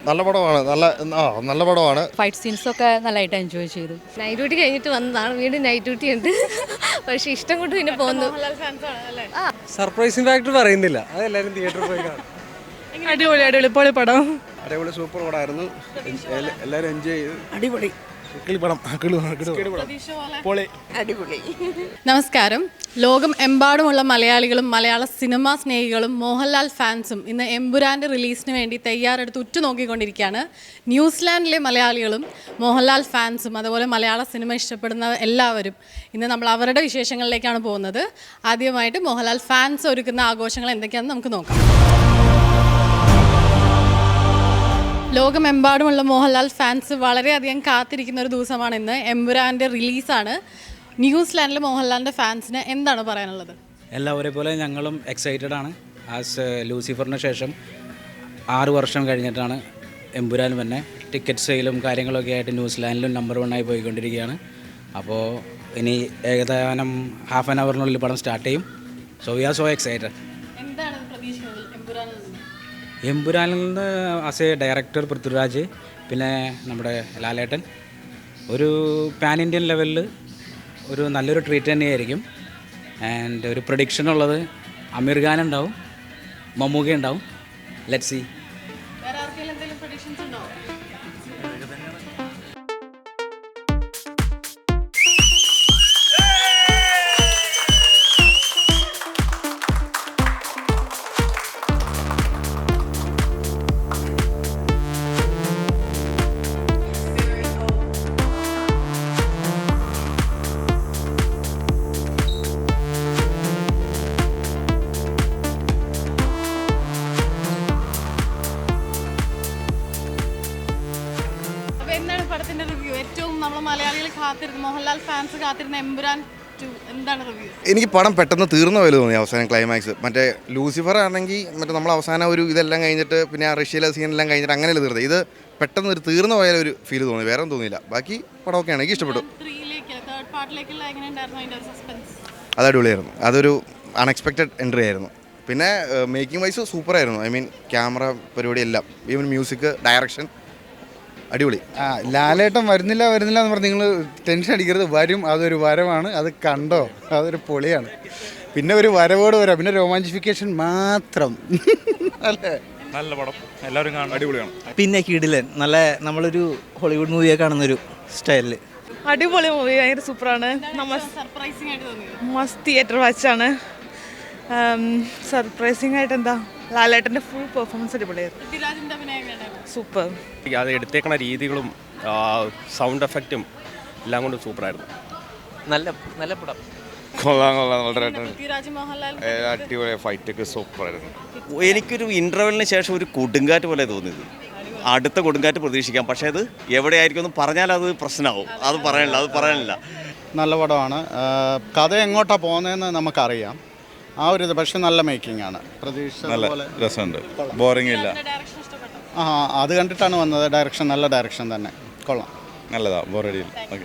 നല്ല പടമാണ്. നല്ല പടമാണ്. ഫൈറ്റ് സീൻസൊക്കെ നല്ലതായിട്ട് എൻജോയ് ചെയ്തു. നൈറ്റ് ഡ്യൂട്ടി കഴിഞ്ഞിട്ട് വന്നതാണ്, വീണ്ടും നൈറ്റ് ഡ്യൂട്ടി ഉണ്ട്. പക്ഷേ ഇഷ്ടം കൊണ്ട് പിന്നെ പോകുന്നു. സർപ്രൈസിംഗ് ഫാക്ടർ പറയുന്നില്ല, അതെല്ലാവരും തിയേറ്ററിൽ പോയി കാണും. അടിപൊളി പൊളി പടം. അടിപൊളി സൂപ്പർ പടമായിരുന്നു. എല്ലാവരും എൻജോയ് ചെയ്തു. അടിപൊളി. നമസ്കാരം. ലോകം എമ്പാടുമുള്ള മലയാളികളും മലയാള സിനിമാ സ്നേഹികളും മോഹൻലാൽ ഫാൻസും ഇന്ന് എമ്പുരാൻ്റെ റിലീസിന് വേണ്ടി തയ്യാറെടുത്ത് ഉറ്റുനോക്കിക്കൊണ്ടിരിക്കുകയാണ്. ന്യൂസിലാൻഡിലെ മലയാളികളും മോഹൻലാൽ ഫാൻസും അതുപോലെ മലയാള സിനിമ ഇഷ്ടപ്പെടുന്ന എല്ലാവരും ഇന്ന് നമ്മൾ അവരുടെ വിശേഷങ്ങളിലേക്കാണ് പോകുന്നത്. ആദ്യമായിട്ട് മോഹൻലാൽ ഫാൻസ് ഒരുക്കുന്ന ആഘോഷങ്ങൾ എന്തൊക്കെയാണെന്ന് നമുക്ക് നോക്കാം. ലോകമെമ്പാടുമുള്ള മോഹൻലാൽ ഫാൻസ് വളരെയധികം കാത്തിരിക്കുന്ന ഒരു ദിവസമാണ് ഇന്ന്. എമ്പുരാൻ്റെ റിലീസാണ്. ന്യൂസിലാൻഡിലെ മോഹൻലാലിൻ്റെ ഫാൻസിന് എന്താണ് പറയാനുള്ളത്? എല്ലാവരെ പോലെ ഞങ്ങളും എക്സൈറ്റഡ് ആണ്. ആസ് ലൂസിഫറിന് ശേഷം 6 വർഷം കഴിഞ്ഞിട്ടാണ് എമ്പുരാൻ തന്നെ. ടിക്കറ്റ് സെയിലും കാര്യങ്ങളൊക്കെ ആയിട്ട് ന്യൂസിലാൻഡിലും നമ്പർ 1 ആയി പോയിക്കൊണ്ടിരിക്കുകയാണ്. അപ്പോൾ ഇനി ഏകദേശം ഹാഫ് ആൻ അവറിനുള്ളിൽ പടം സ്റ്റാർട്ട് ചെയ്യും. So we are so excited. എന്താണ് പ്രതീക്ഷകൾ എമ്പുരാനിൽ നിന്ന്? എമ്പുരാനിൽ നിന്ന് ആസ് എ ഡയറക്ടർ പൃഥ്വിരാജ്, പിന്നെ നമ്മുടെ ലാലേട്ടൻ, ഒരു പാൻ ഇന്ത്യൻ ലെവലിൽ ഒരു നല്ലൊരു ട്രീറ്റ് തന്നെയായിരിക്കും. ആൻഡ് ഒരു പ്രഡിക്ഷൻ ഉള്ളത് അമീർ ഖാൻ ഉണ്ടാവും, മമ്മൂക്ക ഉണ്ടാവും. Let's see. എന്താണ് പടത്തിന്റെ റിവ്യൂ? ഏറ്റവും നമ്മൾ മലയാളികൾ കാത്തിരുന്ന, മോഹൻലാൽ ഫാൻസ് കാത്തിരുന്ന എമ്പുരാൻ 2 എന്താണ് റിവ്യൂ? എനിക്ക് പടം പെട്ടെന്ന് തീർന്ന പോലെ തോന്നി. അവസാനം ക്ലൈമാക്സ് മറ്റേ ലൂസിഫർ ആണെങ്കിൽ മറ്റേ നമ്മൾ അവസാനം ഒരു ഇതെല്ലാം കഴിഞ്ഞിട്ട് പിന്നെ ആ റഷ്യയിലെ സീനെല്ലാം കഴിഞ്ഞിട്ട് അങ്ങനെയല്ല തീർന്നത്. ഇത് പെട്ടെന്ന് ഒരു തീർന്ന പോലെ ഒരു ഫീൽ തോന്നി, വേറെ ഒന്നും തോന്നിയില്ല. ബാക്കി പടമൊക്കെയാണ്, എനിക്ക് ഇഷ്ടപ്പെട്ടു. അത് അടിപൊളിയായിരുന്നു. അതൊരു അൺഎക്സ്പെക്റ്റഡ് എൻട്രി ആയിരുന്നു. പിന്നെ മേക്കിംഗ് വൈസ് സൂപ്പറായിരുന്നു. ഐ മീൻ ക്യാമറ പരിപാടി എല്ലാം, ഈവൻ മ്യൂസിക്, ഡയറക്ഷൻ അടിപൊളി. ലാലേട്ടൻ വരുന്നില്ല എന്ന് പറഞ്ഞ് നിങ്ങൾ ടെൻഷൻ അടിക്കരുത്, വരും. അതൊരു വരവാണ്, അത് കണ്ടോ, അതൊരു പൊളിയാണ്. പിന്നെ ഒരു വരവോട് വരാം, പിന്നെ റൊമാൻറ്റിഫിക്കേഷൻ മാത്രം. അല്ലേ, നല്ല പടം, എല്ലാവരും കാണും, അടിപൊളിയാണ്. പിന്നെ കിടിലൻ, നല്ല നമ്മളൊരു ഹോളിവുഡ് മൂവിയെ കാണുന്നൊരു സ്റ്റൈലിൽ അടിപൊളി മൂവി, ഭയങ്കര സൂപ്പറാണ്. Must theatre വാച്ചാണ്. സർപ്രൈസിംഗ് ആയിട്ട് എന്താ, ലാലേട്ടൻ്റെ ഫുൾ പെർഫോമൻസ് അടിപൊളിയായിരുന്നു, സൂപ്പർ. അത് എടുത്തേക്കണ രീതികളും സൗണ്ട് എഫക്റ്റും എല്ലാം കൊണ്ടും സൂപ്പറായിരുന്നു. നല്ല പടം. കൊള്ളാം, വളരെ അടിപൊളി. ഫൈറ്റൊക്കെ സൂപ്പറായിരുന്നു. എനിക്കൊരു ഇൻ്റർവെല്ലിന് ശേഷം ഒരു കൊടുങ്കാറ്റ് പോലെ തോന്നിയത്. അടുത്ത കൊടുങ്കാറ്റ് പ്രതീക്ഷിക്കാം, പക്ഷേ അത് എവിടെയായിരിക്കും എന്ന് പറഞ്ഞാൽ അത് പ്രശ്നമാവും. അത് പറയാനില്ല. നല്ല പടമാണ്. കഥ എങ്ങോട്ടാണ് പോകുന്നതെന്ന് നമുക്കറിയാം. ആ ഒരു ഇത് പക്ഷെ നല്ല മേക്കിംഗ് ആണ്. പ്രതീക്ഷ പോലെ രസമുണ്ട്, ബോറിംഗ് ഇല്ല. അത് കണ്ടിട്ടാണ് വന്നത്. ഡയറക്ഷൻ നല്ല ഡയറക്ഷൻ തന്നെ, കൊള്ളാം, നല്ലതാ, ബോറടിയില്ല. ഓക്കെ.